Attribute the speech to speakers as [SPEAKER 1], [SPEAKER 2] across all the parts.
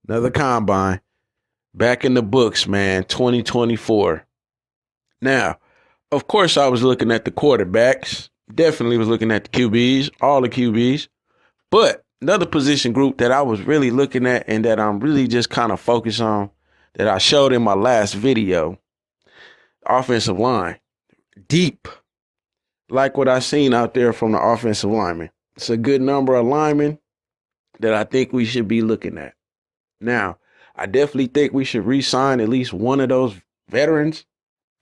[SPEAKER 1] Another combine. Back in the books, man. 2024. Now, of course, I was looking at the quarterbacks. Definitely was looking at the QBs, all the QBs. But another position group that I was really looking at and that I'm really just kind of focused on that I showed in my last video, offensive line. Deep. Like what I seen out there from the offensive linemen. It's a good number of linemen that I think we should be looking at. Now, I definitely think we should re-sign at least one of those veterans,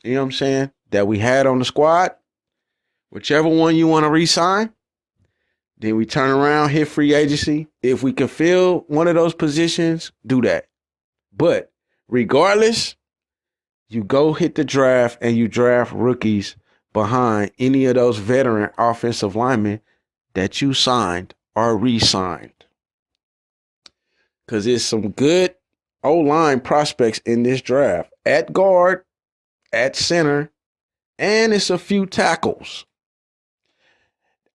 [SPEAKER 1] you know what I'm saying, that we had on the squad. Whichever one you want to re-sign, then we turn around, hit free agency. If we can fill one of those positions, do that. But regardless, you go hit the draft and you draft rookies behind any of those veteran offensive linemen that you signed or re-signed. Because there's some good O-line prospects in this draft. At guard, at center, and it's a few tackles.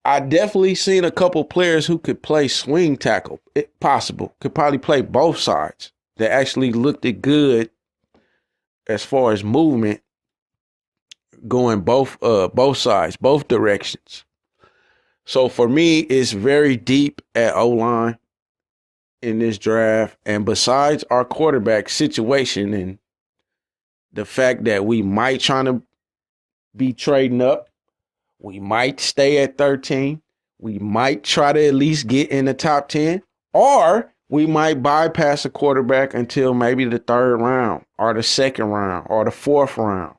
[SPEAKER 1] I definitely seen a couple players who could play swing tackle, if possible. Could probably play both sides. That actually looked good as far as movement going both sides, both directions. So for me, it's very deep at O-line in this draft. And besides our quarterback situation and the fact that we might try to be trading up, we might stay at 13, we might try to at least get in the top 10, or we might bypass a quarterback until maybe the third round or the second round or the fourth round.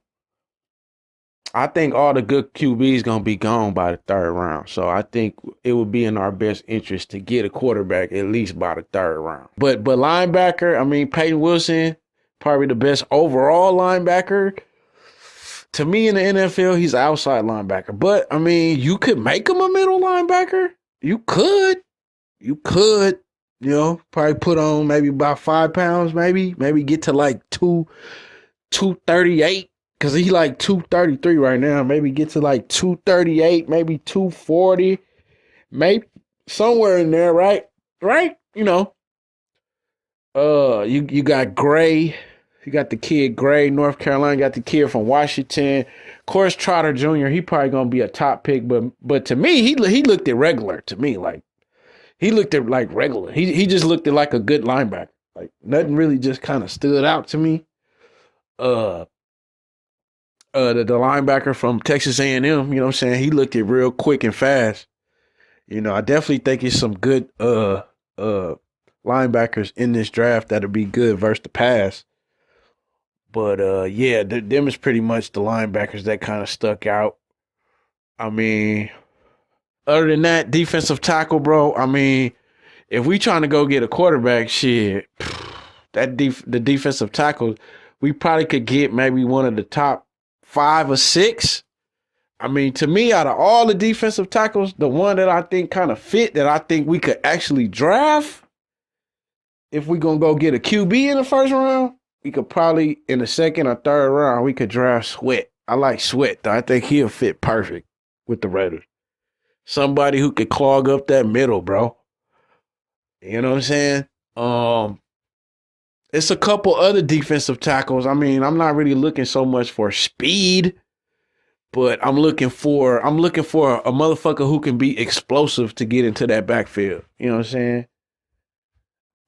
[SPEAKER 1] I think all the good QBs going to be gone by the third round. So I think it would be in our best interest to get a quarterback at least by the third round. But linebacker, I mean, Peyton Wilson, probably the best overall linebacker. To me in the NFL, he's an outside linebacker. But, I mean, you could make him a middle linebacker. You could, probably put on maybe about 5 pounds, maybe get to like 238. Because he's like 233 right now. Maybe get to like 238, maybe 240, maybe somewhere in there, right? Right? You got Gray. You got the kid Gray, North Carolina. You got the kid from Washington. Of course, Trotter Jr., he probably going to be a top pick. But to me, he looked irregular to me. Like, he looked at like regular. He just looked at like a good linebacker. Like, nothing really just kind of stood out to me. The linebacker from Texas A&M, you know what I'm saying? He looked it real quick and fast. I definitely think it's some good linebackers in this draft that'll be good versus the pass. But them is pretty much the linebackers that kind of stuck out. I mean, other than that, defensive tackle, bro. I mean, if we trying to go get a quarterback, shit, the defensive tackle, we probably could get maybe one of the top 5 or 6. I mean, to me, out of all the defensive tackles, the one that I think kind of fit, that I think we could actually draft, if we're going to go get a QB in the first round, we could probably, in the second or third round, we could draft Sweat. I like Sweat, though. I think he'll fit perfect with the Raiders. Somebody who could clog up that middle, bro. You know what I'm saying? It's a couple other defensive tackles. I mean, I'm not really looking so much for speed, but I'm looking for a motherfucker who can be explosive to get into that backfield. You know what I'm saying?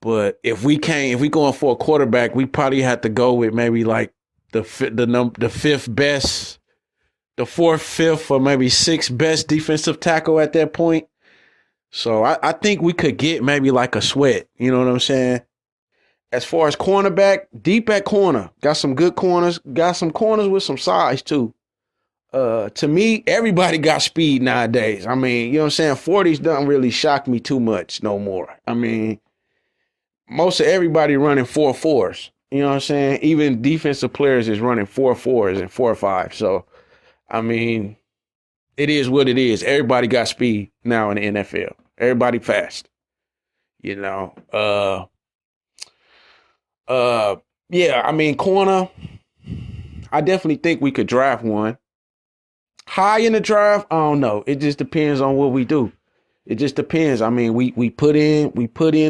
[SPEAKER 1] But if we going for a quarterback, we probably have to go with maybe like the fifth best, the fourth, fifth, or maybe sixth best defensive tackle at that point. So I think we could get maybe like a Sweat. You know what I'm saying? As far as cornerback, deep at corner. Got some good corners. Got some corners with some size, too. To me, everybody got speed nowadays. I mean, you know what I'm saying? 40s don't really shock me too much no more. I mean, most of everybody running 4.4s. You know what I'm saying? Even defensive players is running 4.4s and 4.5. So, I mean, it is what it is. Everybody got speed now in the NFL. Everybody fast. Yeah, I mean, corner, I definitely think we could draft one. High in the draft, I don't know. It just depends on what we do. It just depends. I mean, we put in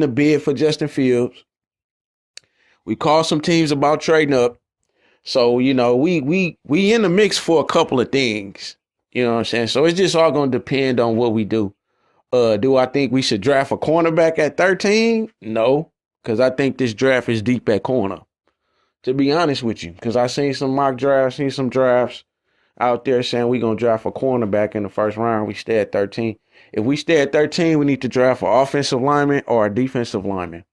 [SPEAKER 1] a bid for Justin Fields. We called some teams about trading up. So, you know, we in the mix for a couple of things. You know what I'm saying? So it's just all gonna depend on what we do. Do I think we should draft a cornerback at 13? No, because I think this draft is deep at corner. To be honest with you, because I seen some mock drafts, seen some drafts out there saying we're going to draft a cornerback in the first round. We stay at 13. If we stay at 13, we need to draft an offensive lineman or a defensive lineman.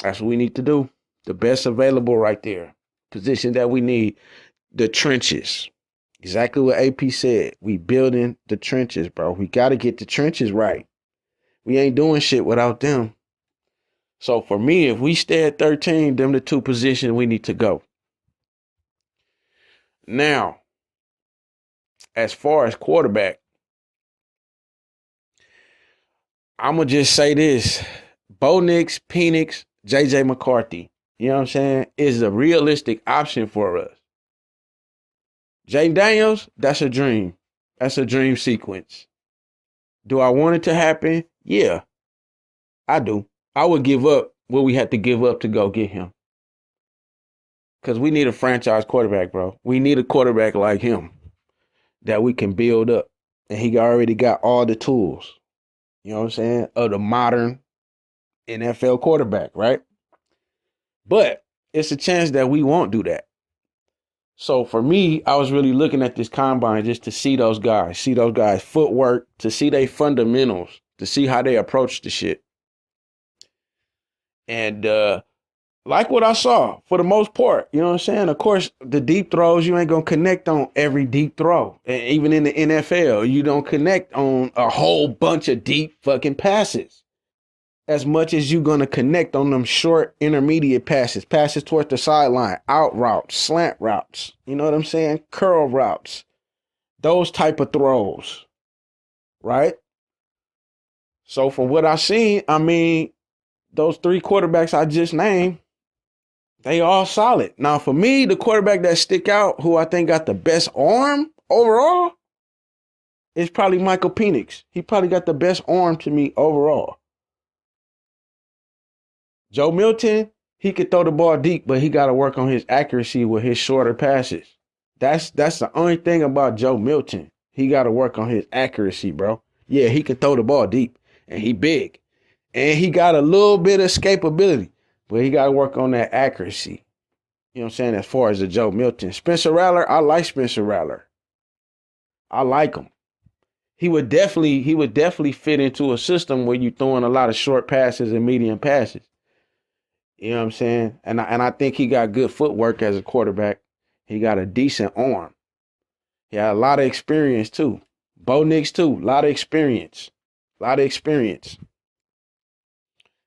[SPEAKER 1] That's what we need to do. The best available right there. Position that we need. The trenches. Exactly what AP said. We building the trenches, bro. We got to get the trenches right. We ain't doing shit without them. So for me, if we stay at 13, them the two positions we need to go. Now, as far as quarterback, I'm going to just say this. Penix, JJ McCarthy, you know what I'm saying, is a realistic option for us. Jay Daniels, that's a dream. That's a dream sequence. Do I want it to happen? Yeah, I do. I would give up what we had to give up to go get him. Because we need a franchise quarterback, bro. We need a quarterback like him that we can build up. And he already got all the tools, you know what I'm saying, of the modern NFL quarterback, right? But it's a chance that we won't do that. So for me, I was really looking at this combine just to see those guys' footwork, to see their fundamentals, to see how they approach the shit. And like what I saw for the most part, you know what I'm saying? Of course, the deep throws, you ain't going to connect on every deep throw. And even in the NFL, you don't connect on a whole bunch of deep fucking passes as much as you're going to connect on them short intermediate passes towards the sideline, out routes, slant routes, you know what I'm saying? Curl routes, those type of throws, right? So from what I've seen, I mean, those three quarterbacks I just named, they all solid. Now, for me, the quarterback that stick out, who I think got the best arm overall, is probably Michael Penix. He probably got the best arm to me overall. Joe Milton, he could throw the ball deep, but he got to work on his accuracy with his shorter passes. That's the only thing about Joe Milton. He got to work on his accuracy, bro. Yeah, he can throw the ball deep, and he big. And he got a little bit of escapability, but he got to work on that accuracy. You know what I'm saying? As far as the Joe Milton. Spencer Rattler, I like Spencer Rattler. I like him. He would definitely fit into a system where you're throwing a lot of short passes and medium passes. You know what I'm saying? And I think he got good footwork as a quarterback. He got a decent arm. He had a lot of experience too. Bo Nix too. A lot of experience.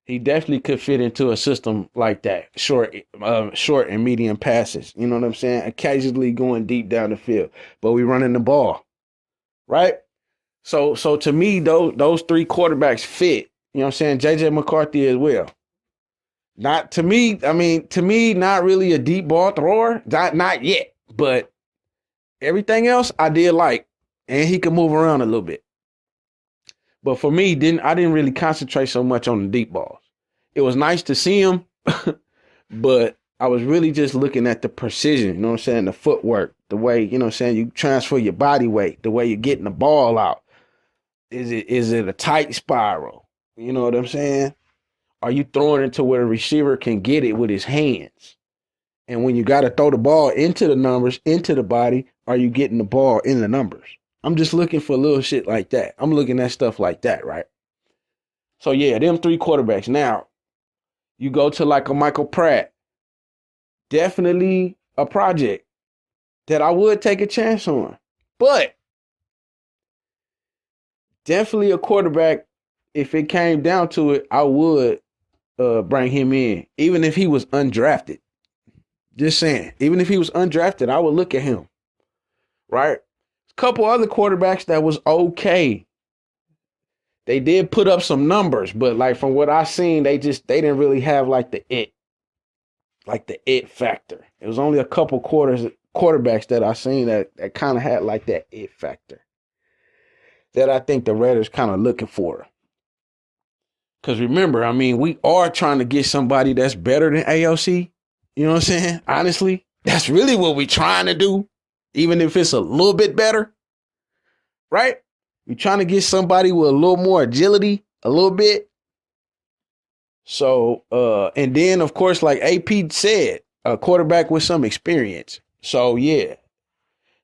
[SPEAKER 1] He definitely could fit into a system like that. Short and medium passes. You know what I'm saying? Occasionally going deep down the field. But we running the ball. Right? So to me, those three quarterbacks fit. You know what I'm saying? JJ McCarthy as well. To me, not really a deep ball thrower. Not yet. But everything else I did like. And he could move around a little bit. But for me, I didn't really concentrate so much on the deep balls. It was nice to see him, but I was really just looking at the precision, you know what I'm saying, the footwork, the way, you know what I'm saying, you transfer your body weight, the way you're getting the ball out. Is it a tight spiral? You know what I'm saying? Are you throwing it to where a receiver can get it with his hands? And when you got to throw the ball into the numbers, into the body, are you getting the ball in the numbers? I'm just looking for little shit like that. I'm looking at stuff like that, right? So, yeah, them three quarterbacks. Now, you go to like a Michael Pratt. Definitely a project that I would take a chance on. But definitely a quarterback, if it came down to it, I would bring him in, even if he was undrafted. Just saying. Even if he was undrafted, I would look at him. Right? Couple other quarterbacks that was okay. They did put up some numbers, but like from what I seen, they didn't really have like the it factor. It was only a couple quarterbacks that I seen that kind of had like that it factor that I think the Raiders kind of looking for. Because remember, I mean, we are trying to get somebody that's better than AOC. You know what I'm saying? Honestly, that's really what we're trying to do, even if it's a little bit better, right? We're trying to get somebody with a little more agility, a little bit. So, and then, of course, like AP said, a quarterback with some experience. So, yeah,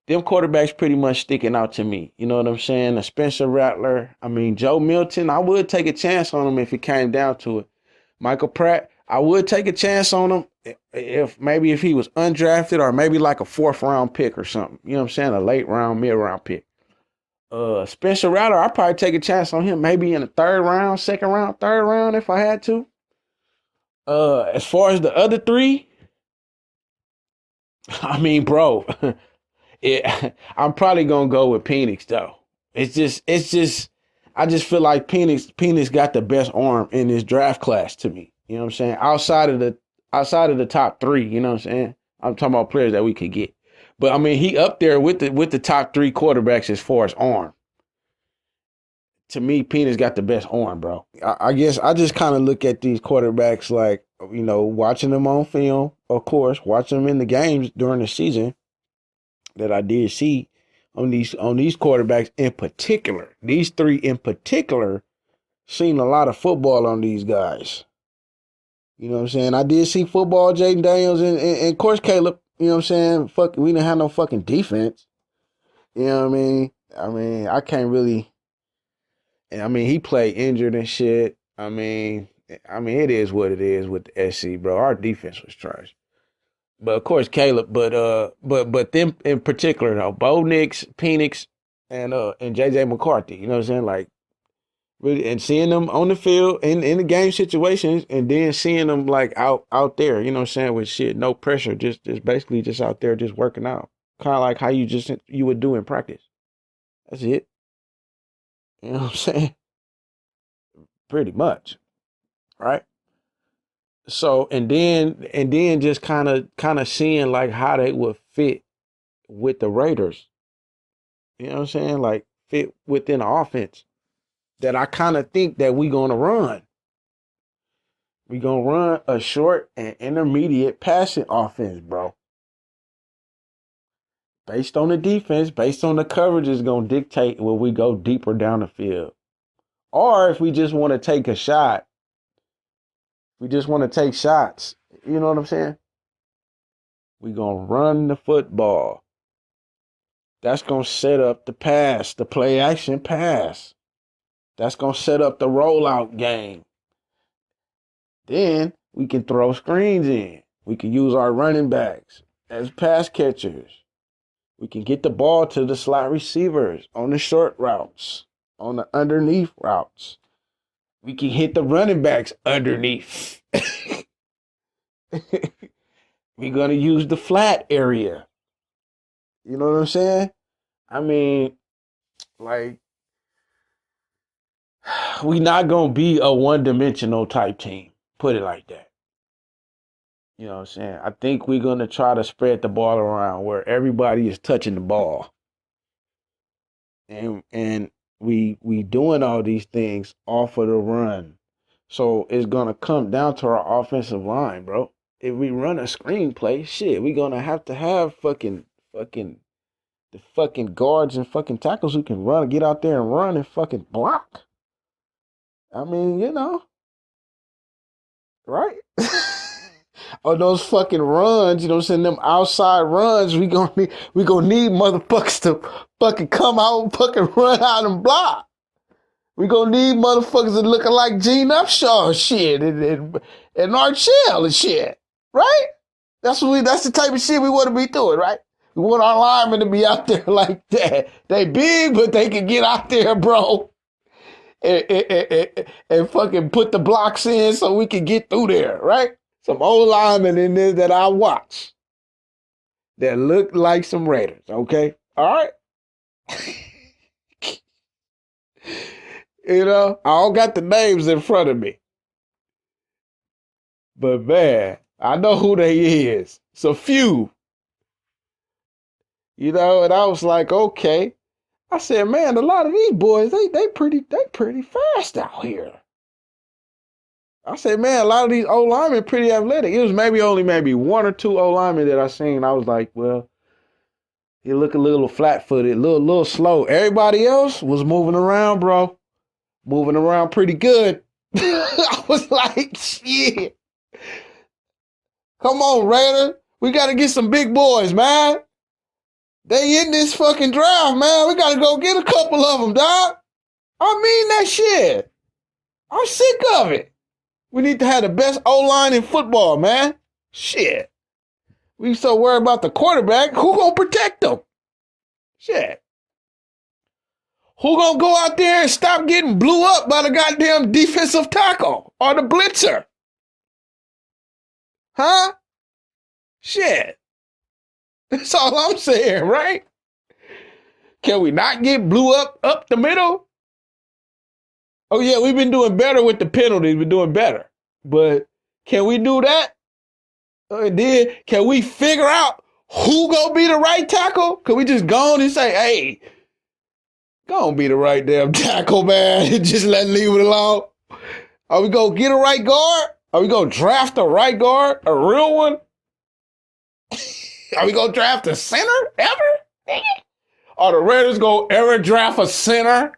[SPEAKER 1] them quarterbacks pretty much sticking out to me. You know what I'm saying? A Spencer Rattler. I mean, Joe Milton, I would take a chance on him if it came down to it. Michael Pratt, I would take a chance on him if he was undrafted or maybe like a 4th-round pick or something. You know what I'm saying? A late round, mid-round pick. Spencer Rattler, I'd probably take a chance on him maybe in the 3rd round, 2nd round, 3rd round if I had to. As far as the other 3, I mean, bro, I'm probably gonna go with Penix though. It's just I just feel like Penix got the best arm in this draft class to me. You know what I'm saying? Outside of the top 3, you know what I'm saying? I'm talking about players that we could get. But I mean, he up there with the top 3 quarterbacks as far as arm. To me, Penix got the best arm, bro. I guess I just kind of look at these quarterbacks like, you know, watching them on film, of course, watching them in the games during the season that I did see on these quarterbacks in particular. These 3 in particular, seen a lot of football on these guys. You know what I'm saying? I did see football, Jaden Daniels, and of course Caleb. You know what I'm saying? We didn't have no fucking defense. You know what I mean? I can't really. I mean, he played injured and shit. I mean, it is what it is with the SC, bro. Our defense was trash. But of course, Caleb. But them in particular, though, Bo Nix, Penix, and JJ McCarthy. You know what I'm saying? Like, really, and seeing them on the field in the game situations, and then seeing them like out there. You know what I'm saying? With shit, no pressure, just basically just out there, just working out, kind of like how you would do in practice. That's it. You know what I'm saying? Pretty much, right? So and then just kind of seeing like how they would fit with the Raiders. You know what I'm saying? Like fit within the offense that I kind of think that we gonna run. We gonna run a short and intermediate passing offense, bro. Based on the defense, based on the coverage, is gonna dictate where we go deeper down the field. Or if we just want to take a shot, we just want to take shots. You know what I'm saying? We gonna run the football. That's going to set up the pass, the play action pass. That's going to set up the rollout game. Then we can throw screens in. We can use our running backs as pass catchers. We can get the ball to the slot receivers on the short routes, on the underneath routes. We can hit the running backs underneath. We're going to use the flat area. You know what I'm saying? I mean, like, we not going to be a one-dimensional type team. Put it like that. You know what I'm saying? I think we're going to try to spread the ball around where everybody is touching the ball. And we doing all these things off of the run. So it's going to come down to our offensive line, bro. If we run a screenplay, shit, we're going to have fucking the fucking guards and fucking tackles who can run, get out there and run and fucking block. I mean, you know, right? On those fucking runs, you know what I'm saying? Them outside runs, we gonna need motherfuckers to fucking come out and fucking run out and block. We gonna need motherfuckers that looking like Gene Upshaw and shit and Archell and shit, right? That's the type of shit we want to be doing, right? We want our linemen to be out there like that. They big, but they can get out there, bro. And fucking put the blocks in so we can get through there, right? Some old linemen in there that I watch that look like some Raiders, okay? All right? You know, I don't got the names in front of me. But man, I know who they is. It's a few. You know, and I was like, okay. I said, man, a lot of these boys, they pretty fast out here. I said, man, a lot of these O linemen pretty athletic. It was maybe one or two O linemen that I seen. I was like, well, he look a little flat-footed, little slow. Everybody else was moving around, bro. Moving around pretty good. I was like, shit. Come on, Raiders. We got to get some big boys, man. They in this fucking draft, man. We got to go get a couple of them, dog. I mean that shit. I'm sick of it. We need to have the best O-line in football, man. Shit. We so worried about the quarterback. Who gonna protect them? Shit. Who gonna go out there and stop getting blew up by the goddamn defensive tackle or the blitzer? Huh? Shit. That's all I'm saying, right? Can we not get blew up the middle? Oh, yeah, we've been doing better with the penalties. We're doing better. But can we do that? Then can we figure out who gonna be the right tackle? Can we just go on and say, hey, gonna be the right damn tackle, man. Just leave it alone. Are we gonna get a right guard? Are we gonna draft a right guard? A real one? Are we gonna draft a center ever? Are the Raiders gonna ever draft a center?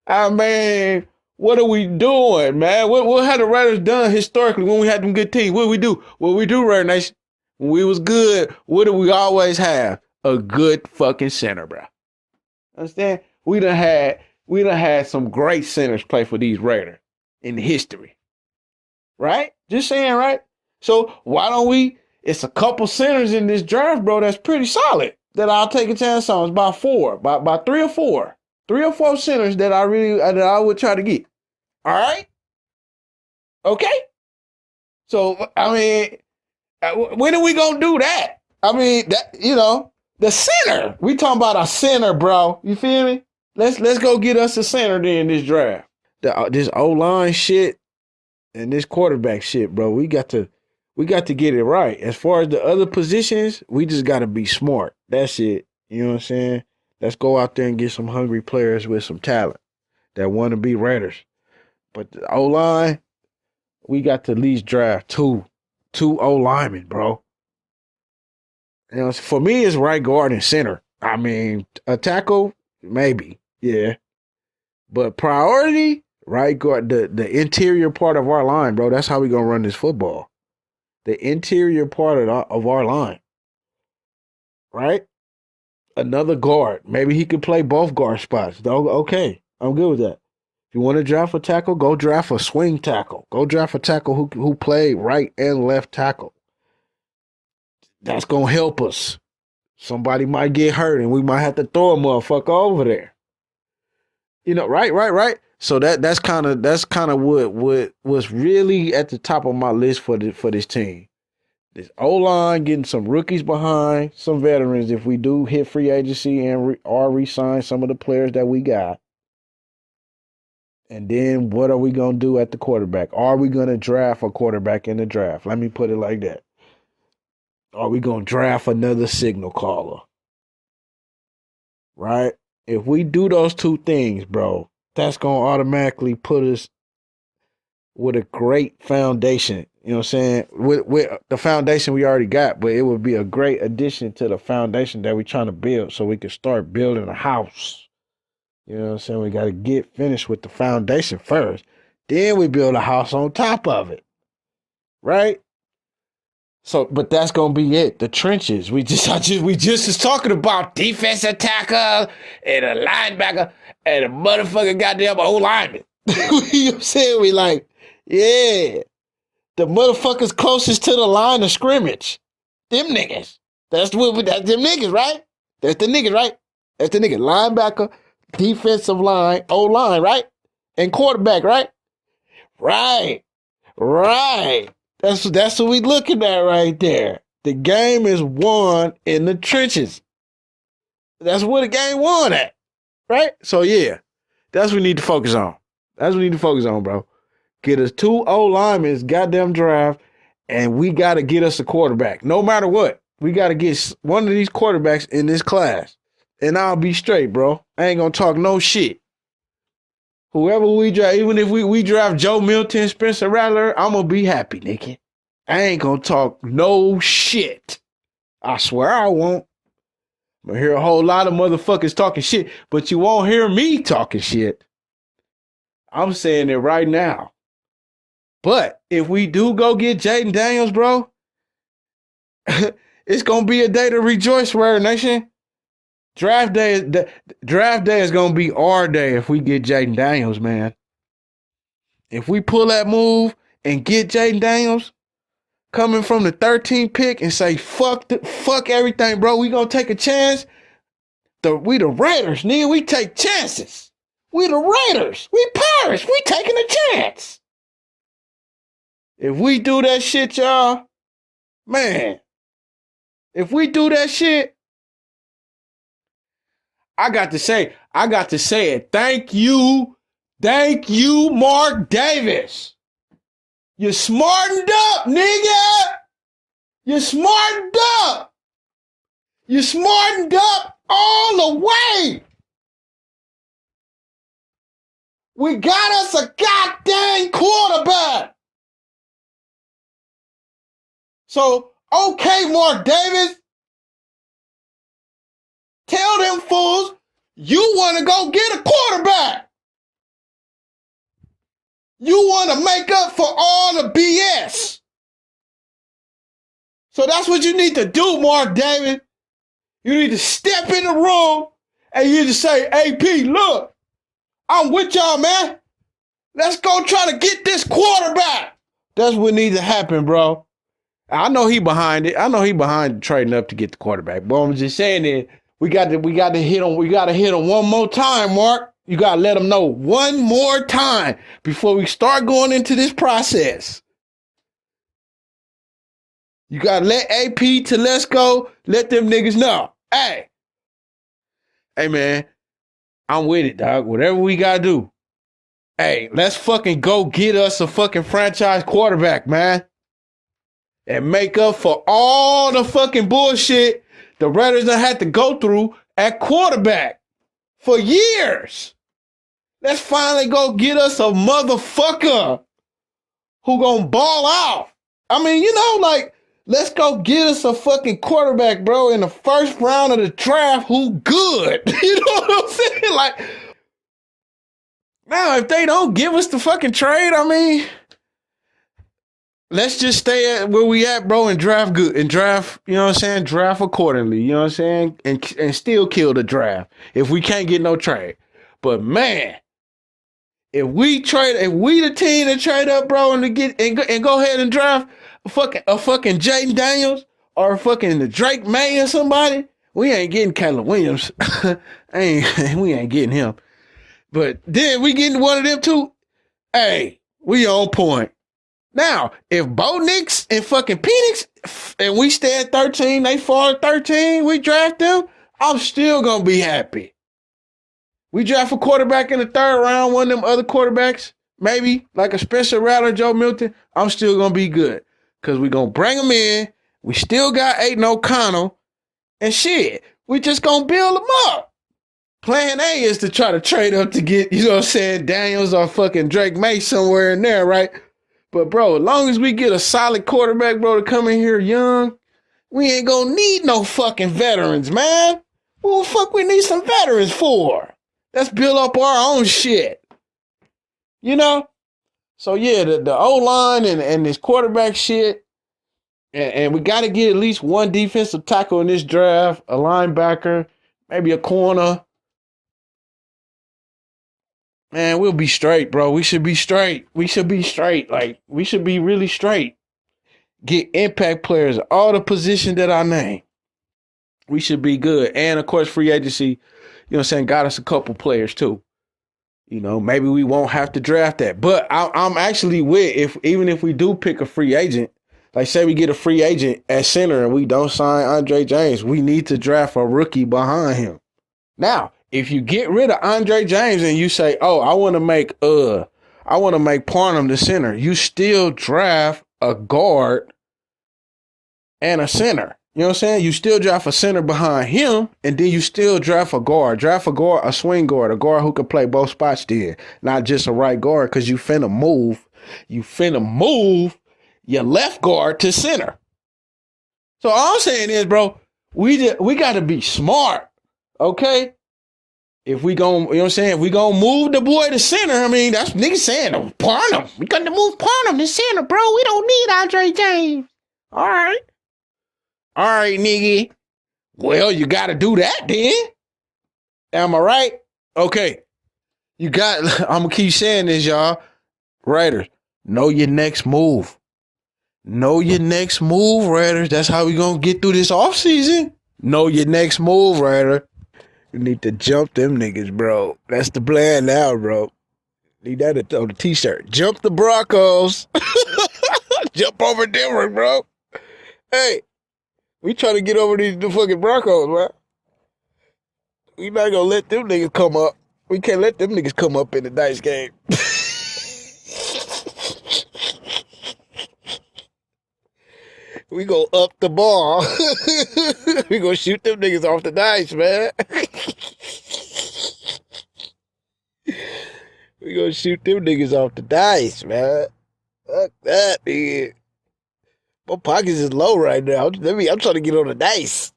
[SPEAKER 1] I mean, what are we doing, man? What have the Raiders done historically when we had them good teams? What we do? What we do, Raider Nation? When we was good, what do we always have? A good fucking center, bro. Understand? We done had some great centers play for these Raiders in history. Right? Just saying, right? So why don't we? It's a couple centers in this draft, bro, that's pretty solid that I'll take a chance on. It's about four, by 3 or 4. 3 or 4 centers that I would try to get. All right? Okay? So, I mean, when are we going to do that? I mean, the center. We talking about a center, bro. You feel me? Let's go get us a center then in this draft. This O-line shit and this quarterback shit, bro. We got to get it right. As far as the other positions, we just got to be smart. That's it. You know what I'm saying? Let's go out there and get some hungry players with some talent that want to be Raiders. But the O-line, we got to at least draft two O-linemen, bro. You know, for me, it's right guard and center. I mean, a tackle, maybe, yeah. But priority, right guard, the interior part of our line, bro. That's how we gonna run this football. The interior part of our line, right? Another guard. Maybe he could play both guard spots. Okay, I'm good with that. If you want to draft a tackle, go draft a swing tackle. Go draft a tackle who play right and left tackle. That's going to help us. Somebody might get hurt and we might have to throw a motherfucker over there. You know, right. So that's kind of what was really at the top of my list for this team. This O-line, getting some rookies behind, some veterans if we do hit free agency and re-sign some of the players that we got. And then what are we going to do at the quarterback? Are we going to draft a quarterback in the draft? Let me put it like that. Are we going to draft another signal caller? Right? If we do those two things, bro, that's going to automatically put us with a great foundation. You know what I'm saying? With the foundation we already got, but it would be a great addition to the foundation that we're trying to build so we can start building a house. You know what I'm saying? We got to get finished with the foundation first. Then we build a house on top of it. Right? So, but that's going to be it. The trenches. We just was talking about defensive tackle and a linebacker and a motherfucking goddamn old lineman. You know what I'm saying? We like, yeah. The motherfuckers closest to the line of scrimmage. Them niggas. That's them niggas, right? That's the niggas, right? That's the niggas. Linebacker, defensive line, O-line, right? And quarterback, right? Right. That's what we looking at right there. The game is won in the trenches. That's where the game won at. Right? So yeah. That's what we need to focus on. That's what we need to focus on, bro. Get us 2 O-linemen, goddamn draft, and we got to get us a quarterback. No matter what, we got to get one of these quarterbacks in this class. And I'll be straight, bro. I ain't going to talk no shit. Whoever we draft, even if we draft Joe Milton, Spencer Rattler, I'm going to be happy, nigga. I ain't going to talk no shit. I swear I won't. I hear a whole lot of motherfuckers talking shit, but you won't hear me talking shit. I'm saying it right now. But if we do go get Jaden Daniels, bro, it's going to be a day to rejoice, Rare Nation. Draft day is going to be our day if we get Jaden Daniels, man. If we pull that move and get Jaden Daniels coming from the 13th pick and say, fuck everything, bro, we going to take a chance. We the Raiders, nigga. We take chances. We the Raiders. We Pirates. We taking a chance. If we do that shit, y'all, man, if we do that shit, I got to say it. Thank you, Mark Davis. You smartened up, nigga. You smartened up. You smartened up all the way. We got us a goddamn quarterback. So, okay, Mark Davis, tell them fools you want to go get a quarterback. You want to make up for all the BS. So that's what you need to do, Mark Davis. You need to step in the room and you just say, AP, look, I'm with y'all, man. Let's go try to get this quarterback. That's what needs to happen, bro. I know he behind it. I know he behind trading up to get the quarterback. But I'm just saying that we got to hit him. We got to hit him one more time, Mark. You got to let him know one more time before we start going into this process. You got to let AP to Let's Go. Let them niggas know. Hey, man, I'm with it, dog. Whatever we got to do. Hey, let's fucking go get us a fucking franchise quarterback, man. And make up for all the fucking bullshit the Raiders have had to go through at quarterback for years. Let's finally go get us a motherfucker who gonna ball out. I mean, let's go get us a fucking quarterback, bro, in the first round of the draft who good. You know what I'm saying? Like, now, if they don't give us the fucking trade, I mean, let's just stay at where we at, bro, and draft good. And draft, you know what I'm saying? Draft accordingly, you know what I'm saying? And still kill the draft if we can't get no trade. But, man, if we the team that trade up, bro, and go ahead and draft a fucking Jaden Daniels or fucking the Drake May or somebody, we ain't getting Caleb Williams. We ain't getting him. But then we getting one of them too. Hey, we on point. Now, if Bo Nix and fucking Penix and we stay at 13, they fall at 13, we draft them, I'm still gonna be happy. We draft a quarterback in the third round, one of them other quarterbacks, maybe like a Spencer Rattler, Joe Milton, I'm still gonna be good. Cause we gonna bring them in. We still got Aiden O'Connell and shit. We just gonna build them up. Plan A is to try to trade up to get, you know what I'm saying, Daniels or fucking Drake May somewhere in there, right? But, bro, as long as we get a solid quarterback, bro, to come in here young, we ain't gonna need no fucking veterans, man. What the fuck we need some veterans for? Let's build up our own shit. You know? So, yeah, the O-line and this quarterback shit, and we got to get at least one defensive tackle in this draft, a linebacker, maybe a corner. Man, we'll be straight, bro. We should be straight. Like, we should be really straight. Get impact players, all the positions that I name. We should be good. And, of course, free agency, you know what I'm saying, got us a couple players, too. You know, maybe we won't have to draft that. But I'm actually with, even if we do pick a free agent, like say we get a free agent at center and we don't sign Andre James, we need to draft a rookie behind him. Now, if you get rid of Andre James and you say, oh, I want to make Parham the center, you still draft a guard and a center. You know what I'm saying? You still draft a center behind him, and then you still draft a guard. Draft a guard, a swing guard, a guard who can play both spots then. Not just a right guard, because you finna move. You finna move your left guard to center. So all I'm saying is, bro, we got to be smart, okay? If we gon', you know what I'm saying? If we gon' move the boy to center, I mean, that's niggas saying, Parnham. We got to move Parnham to center, bro. We don't need Andre James. All right. All right, nigga. Well, you got to do that then. Am I right? Okay. You got, I'm going to keep saying this, y'all. Raiders, know your next move. Know your next move, Raiders. That's how we going to get through this offseason. Know your next move, Raider. You need to jump them niggas, bro. That's the plan now, bro. Need that on the t-shirt. Jump the Broncos. Jump over Denver, bro. Hey, we trying to get over the fucking Broncos, man. We not gonna let them niggas come up. We can't let them niggas come up in the dice game. We go up the ball. We gonna shoot them niggas off the dice, man. We gonna shoot them niggas off the dice, man. Fuck that, nigga. My pockets is low right now. I'm trying to get on the dice.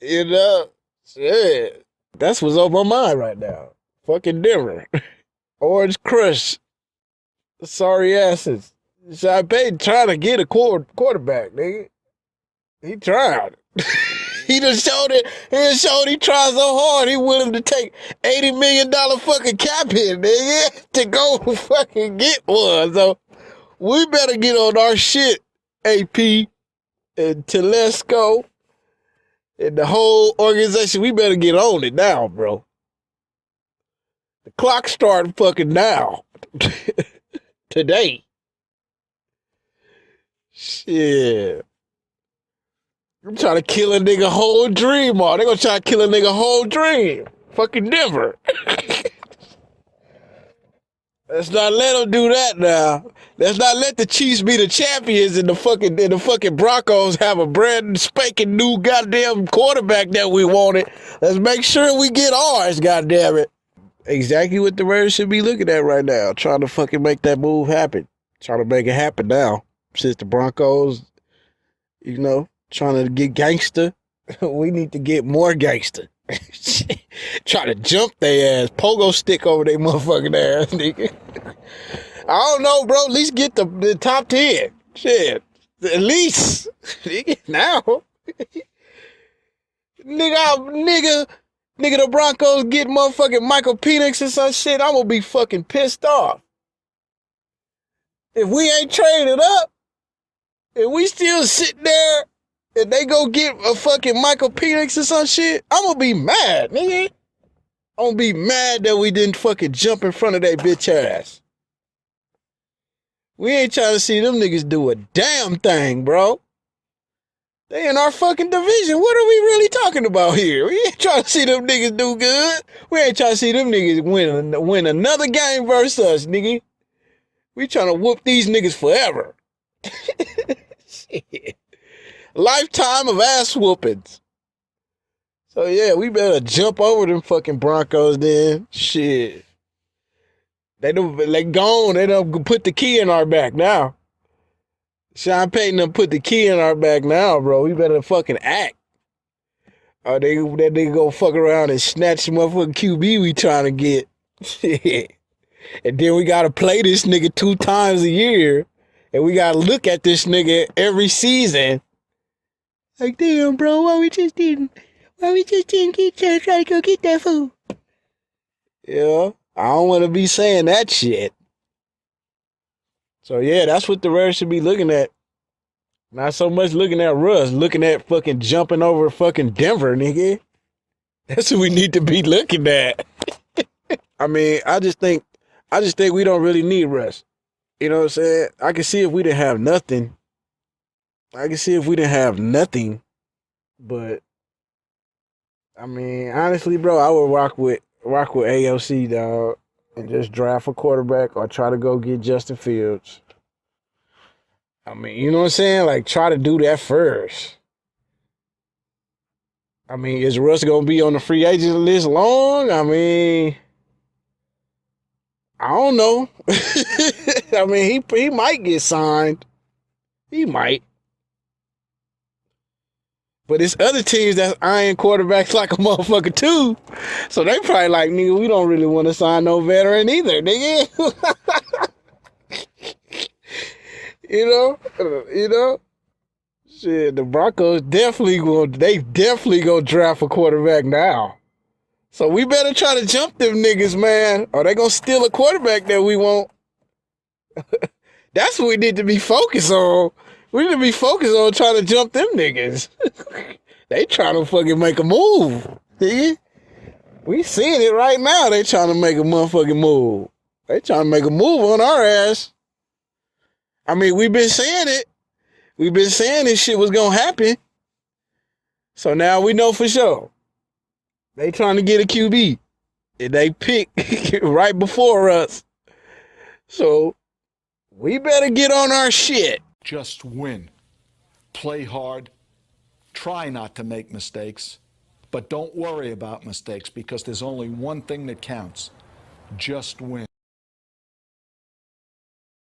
[SPEAKER 1] You know? Shit. That's what's on my mind right now. Fucking Denver. Orange Crush. Sorry asses. Sean Payton trying to get a quarterback, nigga. He tried. He done showed it. He tried so hard. He willing to take $80 million fucking cap hit, nigga, to go fucking get one. So we better get on our shit, AP and Telesco and the whole organization. We better get on it now, bro. The clock starting fucking now. Today. Shit. I'm trying to kill a nigga whole dream off. They gonna try to kill a nigga whole dream. Fucking Denver. Let's not let them do that now. Let's not let the Chiefs be the champions and the fucking Broncos have a brand spanking new goddamn quarterback that we wanted. Let's make sure we get ours, goddamn it. Exactly what the Raiders should be looking at right now. Trying to fucking make that move happen. Trying to make it happen now. Since the Broncos, you know, trying to get gangster, we need to get more gangster. Try to jump their ass, pogo stick over their motherfucking ass, nigga. I don't know, bro. At least get the top 10. Shit. At least. Nigga, now. Nigga, the Broncos get motherfucking Michael Penix and some shit, I'm gonna be fucking pissed off. If we ain't traded up, if we still sitting there and they go get a fucking Michael Penix or some shit, I'm gonna be mad, nigga. I'm gonna be mad that we didn't fucking jump in front of that bitch ass. We ain't trying to see them niggas do a damn thing, bro. They in our fucking division. What are we really talking about here? We ain't trying to see them niggas do good. We ain't trying to see them niggas win another game versus us, nigga. We trying to whoop these niggas forever. Shit. Lifetime of ass whoopings. So yeah, we better jump over them fucking Broncos then. Shit. They gone. They done put the key in our back now. Sean Payton done put the key in our back now, bro. We better fucking act. Or they go fuck around and snatch the motherfucking QB we trying to get. Shit. And then we gotta play this nigga 2 times a year. And we gotta look at this nigga every season. Like, damn, bro, why we just didn't get try to go get that food? Yeah, I don't want to be saying that shit. So yeah, that's what the Raiders should be looking at. Not so much looking at Russ, looking at fucking jumping over fucking Denver, nigga. That's what we need to be looking at. I mean, I just think we don't really need Russ. You know what I'm saying? I can see if we didn't have nothing. But I mean, honestly, bro, I would rock with AFC, dog, and just draft a quarterback or try to go get Justin Fields.
[SPEAKER 2] I mean, you know what I'm saying? Like, try to do that first. I mean, is Russ gonna be on the free agent list long? I mean, I don't know. I mean, he might get signed. He might. But it's other teams that's eyeing quarterbacks like a motherfucker too. So they probably like, nigga, we don't really want to sign no veteran either, nigga. You know? Shit, the Broncos they definitely gonna draft a quarterback now. So we better try to jump them niggas, man. Or they gonna steal a quarterback that we want. That's what we need to be focused on. We need to be focused on trying to jump them niggas. They trying to fucking make a move. See? We seeing it right now. They trying to make a motherfucking move. They trying to make a move on our ass. I mean, we've been saying it. We've been saying this shit was gonna happen. So now we know for sure. They trying to get a QB. And they pick right before us. So we better get on our shit.
[SPEAKER 3] Just win. Play hard. Try not to make mistakes. But don't worry about mistakes because there's only one thing that counts. Just win.